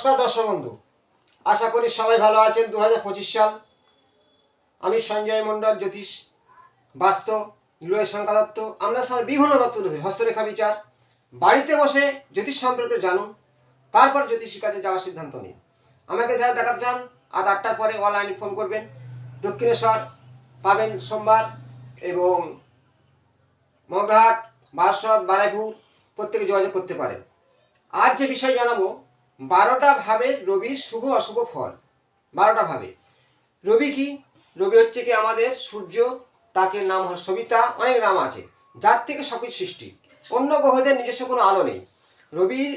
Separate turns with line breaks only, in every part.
নমস্কার দর্শক বন্ধু, আশা করি সবাই ভালো আছেন। 2025 সাল। আমি সঞ্জয় মণ্ডল, জ্যোতিষ, বাস্তু, গ্রহের সংখ্যা তত্ত্ব, আমরা সবাই বিভিন্ন তত্ত্ব তুলে ধরি। হস্তরেখা বিচার, বাড়িতে বসে জ্যোতিষ সম্পর্কে জানুন, তারপর জ্যোতিষীর কাছে যাওয়ার সিদ্ধান্ত নিন। আমাকে যারা দেখাতে চান আজ 8টার পরে অনলাইনে ফোন করবেন। দক্ষিণেশ্বর পাবেন সোমবার এবং মগরাহাট, বারাসত, বারাইপুর প্রত্যেকে যোগাযোগ করতে পারেন। আজ যে বিষয় জানাবো, 12টা ভাবে রবির শুভ অশুভ ফল। 12টা ভাবে রবি কি? রবি হচ্ছে কি আমাদের সূর্য, তাকে নাম হল সবিতা, অনেক নাম আছে, যার থেকে সবকিছু সৃষ্টি। অন্য গ্রহদের নিজস্ব কোনো আলো নেই, রবির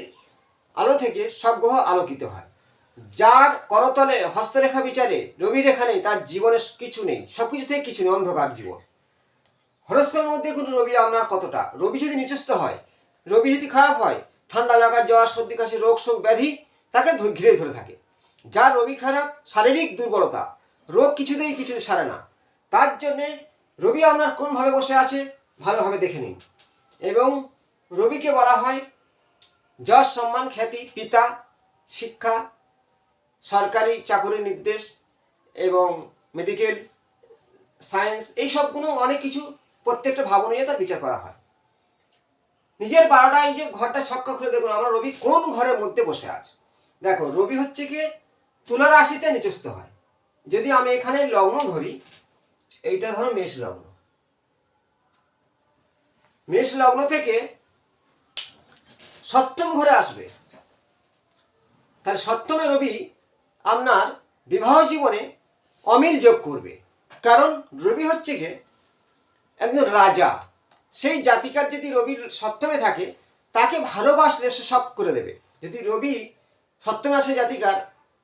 আলো থেকে সব গ্রহ আলোকিত হয়। যার করতলে হস্তরেখা বিচারে রবি রেখা নেই, তার জীবনে কিছু নেই, সবকিছু থেকে কিছু নেই, অন্ধকার জীবন। হরস্কোপের মধ্যে কোনো রবি আপনার কতটা, রবি যদি নিচস্থ হয়, রবি যদি খারাপ হয়, ঠান্ডা লাগা, জ্বর, সর্দি, কাশি, রোগ শোক, ব্যাধি তাকে ঘিরে ধরে থাকে। যার রবি খারাপ, শারীরিক দুর্বলতা, রোগ কিছুতেই সারে না। তার জন্যে রবি আপনার কোনভাবে বসে আছে ভালোভাবে দেখে নিন। এবং রবিকে বলা হয় যশ, সম্মান, খ্যাতি, পিতা, শিক্ষা, সরকারি চাকুরির নির্দেশ এবং মেডিকেল সায়েন্স, এই সবগুলো অনেক কিছু প্রত্যেকটা ভাব নিয়ে তার বিচার করা হয়। নিজের 12টা এই যে ঘরটা ছক্কা খুলে দেখুন আমরা রবি কোন ঘরের মধ্যে বসে আছে। দেখো, রবি হচ্ছে কি তুলা রাশিতে নিচস্থ হয়। যদি আমি এখানে লগ্ন ধরি, এইটা ধরো মেষ লগ্ন, মেষ লগ্ন থেকে সপ্তম ঘরে আসবে, তাহলে সপ্তমে রবি আপনার বিবাহ জীবনে অমিল যোগ করবে। কারণ রবি হচ্ছে কি একজন রাজা, সেই জাতিকার যদি রবির সপ্তমে থাকে, তাকে ভালোবাসলে সে সব করে দেবে। যদি রবি সপ্তমে আসে জাতিকার,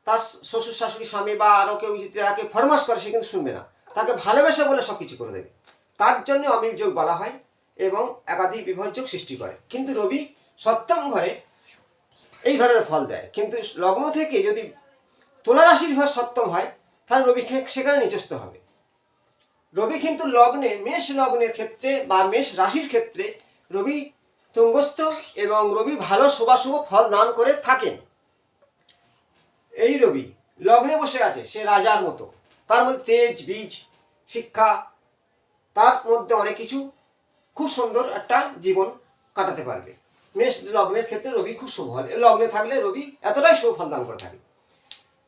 তার শ্বশুর শাশুড়ি স্বামী বা আরও কেউ যদি তাকে ফরমাস করে, সে কিন্তু শুনবে না, তাকে ভালোবেসে বলে সব কিছু করে দেবে। তার জন্য অমিল যোগ বলা হয় এবং একাধিক বিবাহ যোগ সৃষ্টি করে। কিন্তু রবি সপ্তম ঘরে এই ধরনের ফল দেয়। কিন্তু লগ্ন থেকে যদি তুলা রাশির ঘর সপ্তম হয়, তাহলে রবি সেখানে নিচস্থ হবে। রবি কিন্তু লগ্নে, মেষ লগ্নের ক্ষেত্রে বা মেষ রাশির ক্ষেত্রে রবি তুঙ্গস্থ এবং রবি ভালো শুভাশুভ ফল দান করে থাকেন। এই রবি লগ্নে বসে আছে, সে রাজার মতো, তার মধ্যে তেজ, বীজ, শিক্ষা, তার মধ্যে অনেক কিছু, খুব সুন্দর একটা জীবন কাটাতে পারবে। মেষ লগ্নের ক্ষেত্রে রবি খুব শুভ হয়। লগ্নে থাকলে রবি এতটাই শুভ ফল দান করে থাকে।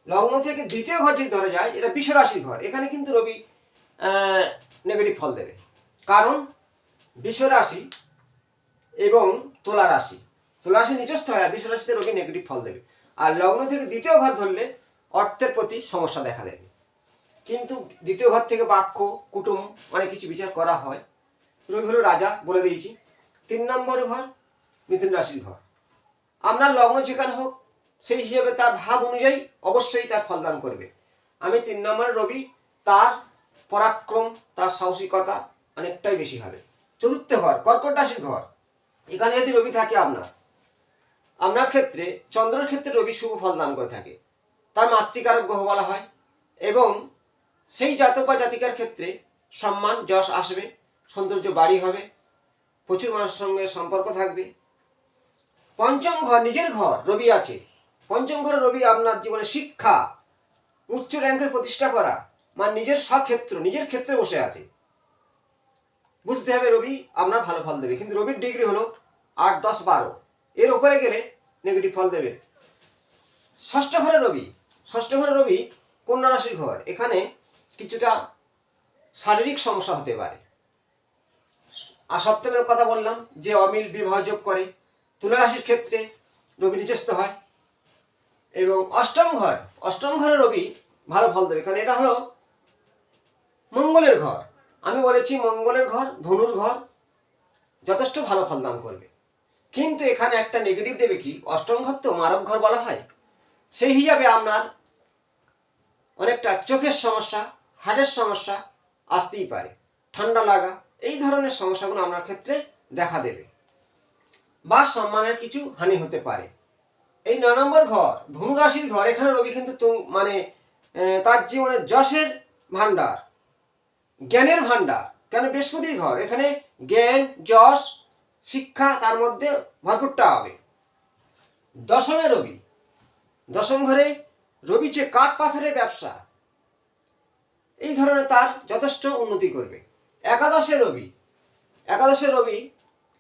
লগ্ন থেকে দ্বিতীয় ঘর যদি ধরা যায়, এটা বৃষ রাশির ঘর, এখানে কিন্তু রবি নেগেটিভ ফল দেবে। কারণ বৃষ রাশি এবং তুলা রাশি, তুলা রাশি নিচস্থ হয়, আর বৃষ রাশিতে রবি নেগেটিভ ফল দেবে। আর লগ্ন থেকে দ্বিতীয় ঘর ধরলে অর্থের প্রতি সমস্যা দেখা দেবে। কিন্তু দ্বিতীয় ঘর থেকে বাক্য, কুটুম, অনেক কিছু বিচার করা হয়। রবি হলো রাজা, বলে দিয়েছি। 3 নম্বর ঘর মিথুন রাশির ঘর। আপনার লগ্ন যেখানে হোক, সেই হিসেবে তার ভাব অনুযায়ী অবশ্যই তার ফলদান করবে। আমি 3 নম্বরে রবি, তার পরাক্রম, তার সাহসিকতা অনেকটাই বেশি হবে। 4র্থ ঘর কর্কট রাশির ঘর, এখানে যদি রবি থাকে আপনার ক্ষেত্রে, চন্দ্রের ক্ষেত্রে রবি শুভ ফল দান করে থাকে, তার মাতৃকারক গ্রহ বলা হয়। এবং সেই জাতক বা জাতিকার ক্ষেত্রে সম্মান, যশ আসবে, সৌন্দর্য বাড়ি হবে, প্রচুর মানুষের সঙ্গে সম্পর্ক থাকবে। 5ম ঘর নিজের ঘর রবি আছে, 5ম ঘরে রবি আপনার জীবনে শিক্ষা, উচ্চ র্যাঙ্কের প্রতিষ্ঠা করা, মানে নিজের স্বক্ষেত্র, নিজের ক্ষেত্রে বসে আছে। বুঝতে হবে রবি আপনার ভালো ফল দেবে। কিন্তু রবির ডিগ্রি হলো 8, 10, 12, এর উপরে গেলে নেগেটিভ ফল দেবে। 6ষ্ঠ ঘরে রবি, 6ষ্ঠ ঘরে রবি কন্যা রাশির ঘর, এখানে কিছুটা শারীরিক সমস্যা হতে পারে। আর সপ্তমের কথা বললাম যে অমিল বিবাহ যোগ করে। তুলা রাশির ক্ষেত্রে রবি নিচস্থ হয়। এবং 8ম ঘরে রবি ভালো ফল দেবে, কারণ এটা হলো মঙ্গলের ঘর। আমি বলেছি মঙ্গলের ঘর, ধনুর ঘর, যথেষ্ট ভালো ফল দান করবে। কিন্তু এখানে একটা নেগেটিভ দেবে কি, 8ম ঘর তো মারক ঘর বলা হয়, সেই হিসাবে আপনার অনেকটা চোখের সমস্যা, হার্টের সমস্যা আসতেই পারে, ঠান্ডা লাগা, এই ধরনের সমস্যাগুলো আপনার ক্ষেত্রে দেখা দেবে, বা সম্মানের কিছু হানি হতে পারে। এই 9 নম্বর ঘর ধনু রাশির ঘর, এখানে রবি কিন্তু মানে তার জীবনের যশের ভান্ডার, জ্ঞানের ভান্ডার, কেন বৃহস্পতির ঘর, এখানে জ্ঞান, যশ, শিক্ষা তার মধ্যে ভরপুরটা হবে। 10মে রবি, দশম ঘরে রবি যে কাঠ পাথরের ব্যবসা, এই ধরনের তার যথেষ্ট উন্নতি করবে। একাদশে রবি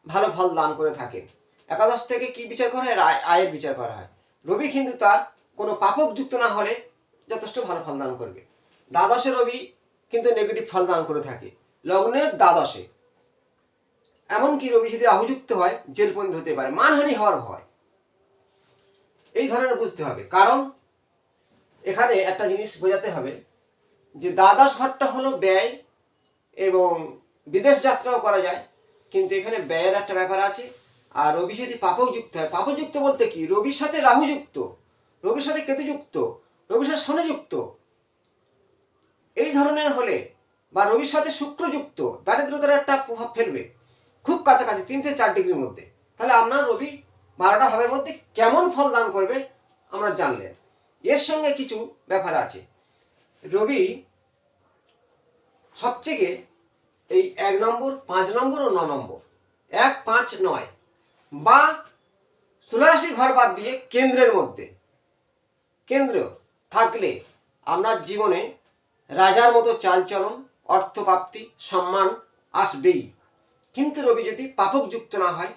ভালো ফল দান করে থাকে। একাদশ থেকে কি বিচার করা হয়? আয়ের বিচার করা হয়। রবি কিন্তু তার কোনো পাপক যুক্ত না হলে যথেষ্ট ভালো ফল দান করবে। দ্বাদশে রবি কিন্তু নেগেটিভ ফল দান করে থাকে। লগ্নের দ্বাদশে এমনকি রবি যদি রাহুযুক্ত হয় জেল পর্যন্ত হতে পারে, মানহানি হওয়ার ভয়। এই ধরনের বুঝতে হবে। কারণ এখানে একটা জিনিস বোঝাতে হবে যে দ্বাদশ ঘরটা হলো ব্যয় এবং বিদেশ যাত্রাও করা যায়, কিন্তু এখানে ব্যয়ের একটা ব্যাপার আছে। আর রবি যদি পাপক যুক্ত হয়, পাপক যুক্ত বলতে কি? রবির সাথে রাহু যুক্ত, রবির সাথে কেতু যুক্ত, রবির সাথে শনি যুক্ত, এই ধরনের হলে, বা রবির সাথে শুক্র যুক্ত, দারিদ্রতার একটা প্রভাব ফেলবে খুব কাছাকাছি 3 থেকে 4 ডিগ্রির মধ্যে। তাহলে আপনার রবি 12টা ভাবের মধ্যে কেমন ফল দান করবে আমরা জানলেন। এর সঙ্গে কিছু ব্যাপার আছে। রবি সবচেয়ে এই 1 নম্বর, 5 নম্বর ও 9 নম্বর, 1, 5, 9 বা তুলারাশি ঘর বাদ দিয়ে কেন্দ্রের মধ্যে, কেন্দ্র থাকলে আপনার জীবনে রাজার মতো চালচলন, অর্থপ্রাপ্তি, সম্মান আসবেই। কিন্তু রবি যদি পাপক যুক্ত না হয়,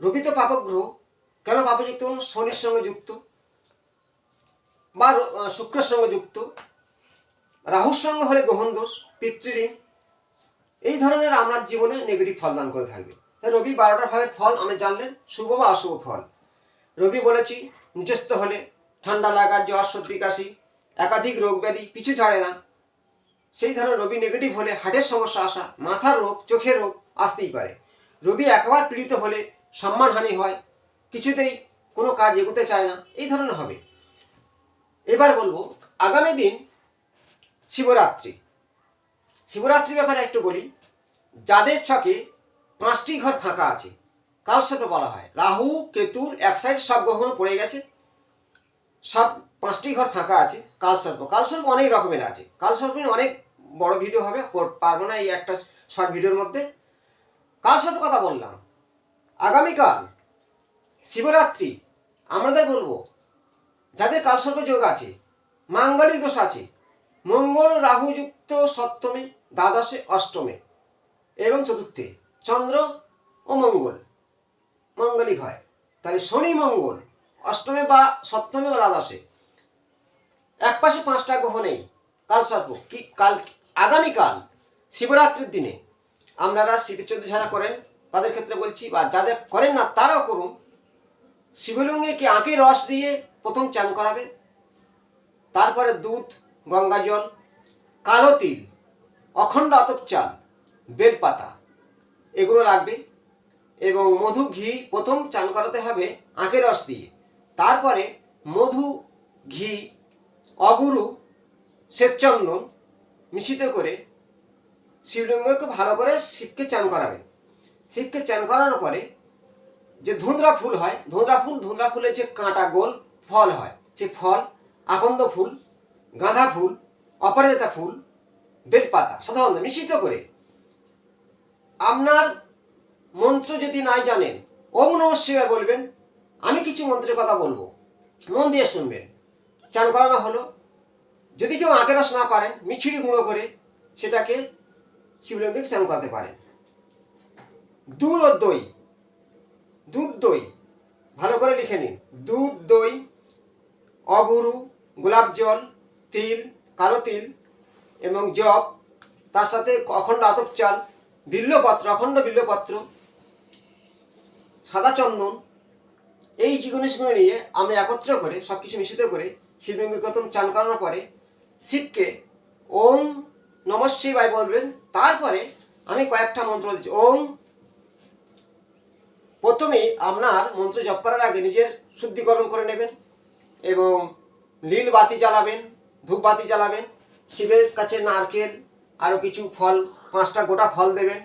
রবি তো পাপক গ্রহ, কেন পাপক যুক্ত? শনির সঙ্গে যুক্ত বা শুক্রের সঙ্গে যুক্ত, রাহুর সঙ্গে হলে গ্রহণ দোষ, পিতৃঋণ, এই ধরনের আপনার জীবনে নেগেটিভ ফল দান করে থাকবে। তাই রবি 12টা ভাবের ফল আমরা জানলেন, শুভ বা অশুভ ফল। রবি বলেছি নিজস্ব হলে ঠান্ডা লাগা, জ্বর, সর্দি, কাশি, একাধিক রোগ ব্যাধি পিছু ছাড়ে না। সেই ধরনের রবি নেগেটিভ হলে হার্টের সমস্যা আসা, মাথার রোগ, চোখের রোগ আসতেই পারে। রবি একবার পীড়িত হলে সম্মানহানি হয়, কিছুতেই কোনো কাজ এগোতে চায় না, এই ধরনের হবে। এবার বলবো আগামী দিন শিবরাত্রি। শিবরাত্রির ব্যাপারে একটু বলি। যাদের ছকে 5টি ঘর ফাঁকা আছে, কালসর্প বলা হয়। রাহু কেতুর এক সাইড সব গ্রহণ পড়ে গেছে, সব 5টি ঘর ফাঁকা আছে। কালসর্প অনেক রকমের আছে। কালসর্প অনেক বড় ভিডিও হবে, পারবো না এই একটা শর্ট ভিডিওর মধ্যে। কালসর্প কথা বললাম। আগামীকাল শিবরাত্রি আমাদের বলবো যাদের কালসর্প যোগ আছে, মাঙ্গলিক দোষ আছে, মঙ্গল রাহু যুক্ত সপ্তমে, দ্বাদশে, অষ্টমে এবং চতুর্থে চন্দ্র ও মঙ্গল মাঙ্গলিক হয়। তাহলে শনি মঙ্গল অষ্টমে বা সপ্তমে বা দ্বাদশে, এক পাশে 5টা গ্রহ নেই। কালসর্প কি আগামীকাল শিবরাত্রির দিনে আপনারা শিবচর্যা যারা করেন তাদের ক্ষেত্রে বলছি, বা যাদের করেন না তারাও করুন। শিবলিঙ্গে কি আখের রস দিয়ে প্রথম চান করাবে, তারপরে দুধ, গঙ্গা জল, কালো তিল, অখণ্ড আতপ চাল, বেলপাতা এগুলো লাগবে এবং মধু, ঘি প্রথম চান করাতে হবে আখের রস দিয়ে। তারপরে মধু, ঘি, অগুরু, শ্বেতচন্দন মিশ্রিত করে শিবলিঙ্গকে ভালো করে শিবকে চান করাবেন। শিবকে চান করানোর পরে যে ধুঁধরা ফুল হয়, ধুঁধরা ফুলের যে কাঁটা গোল ফল হয়, সে ফল, আকন্দ ফুল, গাঁদা ফুল, অপরাজিতা ফুল, বেলপাতা সাধারণত মিশ্রিত করে, আপনার মন্ত্র যদি নাই জানেন ওম নমঃ শিবায় বলবেন। আমি কিছু মন্ত্রের কথা বলবো, মন দিয়ে শুনবেন। চান করানো হলো। যদি কেউ আখের রস না পারেন, মিছরি গুঁড়ো করে সেটাকে শিবলিঙ্গে চান করাতে পারেন। দুধ ও দই, দুধ দই ভালো করে লিখে নিন। দুধ, দই, অগুরু, গোলাপ জল, তিল, কালো তিল এবং জব, তার সাথে অখণ্ড আতপ চাল, বিল্লপত্র, অখণ্ড বিল্লপত্র, সাদা চন্দন, এই জিনিসগুলো নিয়ে আমরা একত্র করে সব কিছু মিশ্রিত করে শিবলিঙ্গে প্রথম চান করানোর পরে শিবকে ওম নমঃ শিবায় বলবেন। তারপরে আমি কয়েকটা মন্ত্র দিচ্ছি। ওম, প্রথমে আপনার মন্ত্র জপ করার আগে নিজের শুদ্ধিকরণ করে নেবেন এবং লীল বাতি জ্বালাবেন, ধূপ বাতি জ্বালাবেন। শিবের কাছে নারকেল আরও কিছু ফল, 5টা গোটা ফল দেবেন।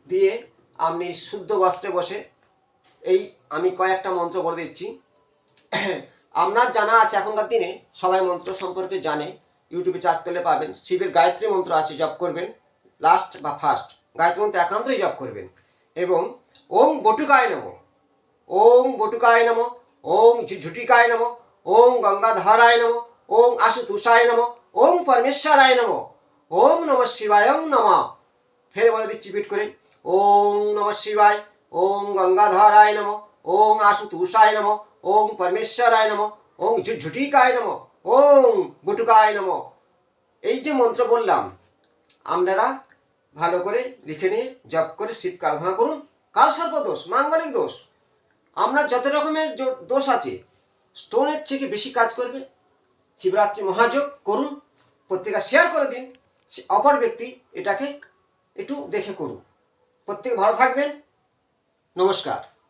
দিয়ে আপনি শুদ্ধ বস্ত্রে বসে এই আমি কয়েকটা মন্ত্র বলে দিচ্ছি। আপনার জানা আছে, এখনকার দিনে সবাই মন্ত্র সম্পর্কে জানে, ইউটিউবে সার্চ করলে পাবেন। শিবের গায়ত্রী মন্ত্র আছে, জপ করবেন লাস্ট বা ফার্স্ট। গায়ত্রী মন্ত্র একান্তই জপ করবেন এবং ওম বটুকায় নমঃ, ওম বটুকায় নমঃ, ওম ঝুটিকায় নমঃ, ওং গঙ্গাধরায় নমঃ, ওং আশুতোষায় নমঃ, ওং পরমেশ্বরায় নমঃ, ওং নমঃ শিবায় নমঃ। ফের বলে দিচ্ছি পিট করে, ওং নমঃ শিবায়, ওং গঙ্গাধরায় নমঃ, ওং আশুতোষায় নমঃ, ওং পরমেশ্বরায় নমঃ, ওং ঝুটিকায় নমঃ, ওং গুটুকায় নমঃ। এই যে মন্ত্র বললাম আপনারা ভালো করে লিখে নিয়ে জপ করে শিবকে আরাধনা করুন। কালসর্প দোষ, মাঙ্গলিক দোষ, আপনার যত রকমের দোষ আছে স্টোনের থেকে বেশি কাজ করবে। শিবরাত্রি মহাযোগ করুন, প্রত্যেকে শেয়ার করে দিন, অপর ব্যক্তি এটাকে একটু দেখে করুন। প্রত্যেকে ভালো থাকবেন। নমস্কার।